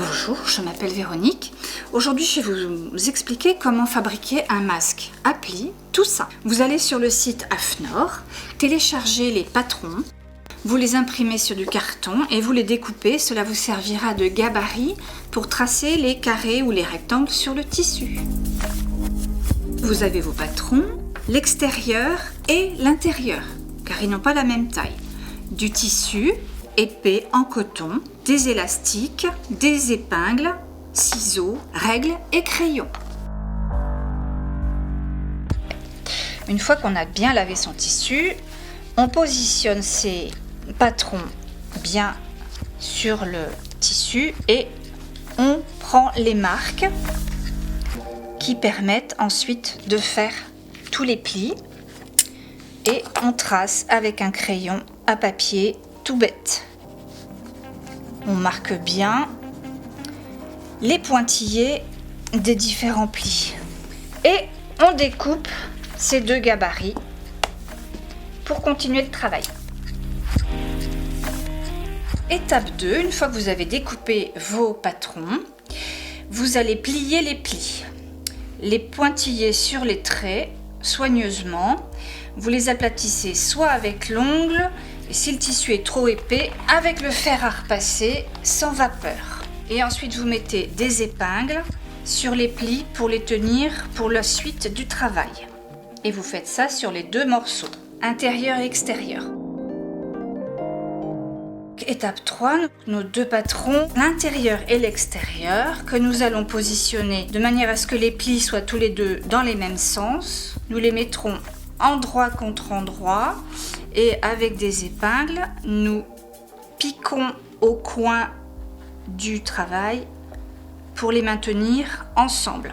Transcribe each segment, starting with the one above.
Bonjour, je m'appelle Véronique. Aujourd'hui, je vais vous expliquer comment fabriquer un masque à plis, tout ça. Vous allez sur le site AFNOR, téléchargez les patrons, vous les imprimez sur du carton et vous les découpez. Cela vous servira de gabarit pour tracer les carrés ou les rectangles sur le tissu. Vous avez vos patrons, l'extérieur et l'intérieur, car ils n'ont pas la même taille. Du tissu épais en coton, des élastiques, des épingles, ciseaux, règles et crayons. Une fois qu'on a bien lavé son tissu, on positionne ses patrons bien sur le tissu et on prend les marques qui permettent ensuite de faire tous les plis et on trace avec un crayon à papier tout bête. On marque bien les pointillés des différents plis et on découpe ces deux gabarits pour continuer le travail. Étape 2, une fois que vous avez découpé vos patrons, vous allez plier les plis, les pointiller sur les traits soigneusement. Vous les aplatissez soit avec l'ongle, et si le tissu est trop épais, avec le fer à repasser sans vapeur. Et ensuite vous mettez des épingles sur les plis pour les tenir pour la suite du travail. Et vous faites ça sur les deux morceaux, intérieur et extérieur. Étape 3, nos deux patrons, l'intérieur et l'extérieur, que nous allons positionner de manière à ce que les plis soient tous les deux dans les mêmes sens. Nous les mettrons endroit contre endroit et avec des épingles, nous piquons au coin du travail pour les maintenir ensemble.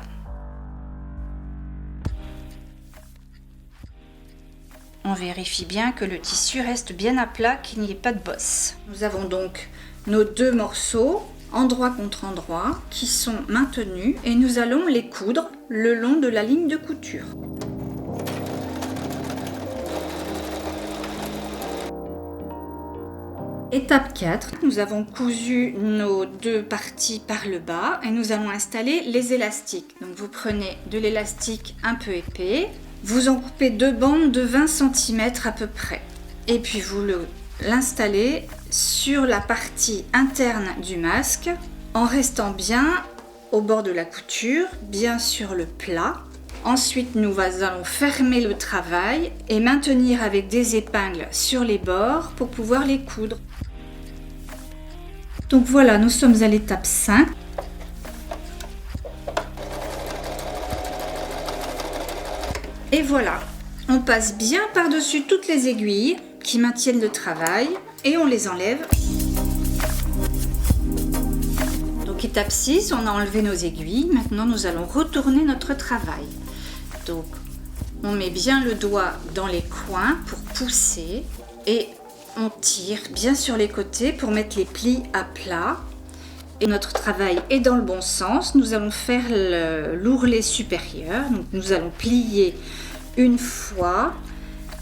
On vérifie bien que le tissu reste bien à plat, qu'il n'y ait pas de bosse. Nous avons donc nos deux morceaux, endroit contre endroit, qui sont maintenus et nous allons les coudre le long de la ligne de couture. Étape 4, nous avons cousu nos deux parties par le bas et nous allons installer les élastiques. Donc vous prenez de l'élastique un peu épais, vous en coupez deux bandes de 20 cm à peu près. Et puis vous l'installez sur la partie interne du masque en restant bien au bord de la couture, bien sur le plat. Ensuite, nous allons fermer le travail et maintenir avec des épingles sur les bords pour pouvoir les coudre. Donc voilà, nous sommes à l'étape 5. Et voilà, on passe bien par-dessus toutes les aiguilles qui maintiennent le travail et on les enlève. Donc étape 6, on a enlevé nos aiguilles. Maintenant, nous allons retourner notre travail. Donc, on met bien le doigt dans les coins pour pousser et on tire bien sur les côtés pour mettre les plis à plat. Et notre travail est dans le bon sens. Nous allons faire l'ourlet supérieur. Donc, nous allons plier une fois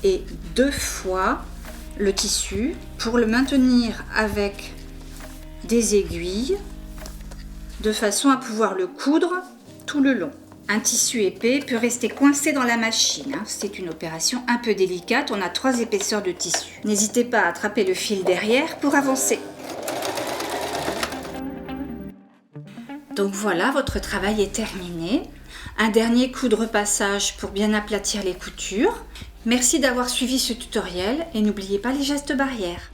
et deux fois le tissu pour le maintenir avec des aiguilles de façon à pouvoir le coudre tout le long. Un tissu épais peut rester coincé dans la machine. C'est une opération un peu délicate. On a 3 épaisseurs de tissu. N'hésitez pas à attraper le fil derrière pour avancer. Donc voilà, votre travail est terminé. Un dernier coup de repassage pour bien aplatir les coutures. Merci d'avoir suivi ce tutoriel et n'oubliez pas les gestes barrières.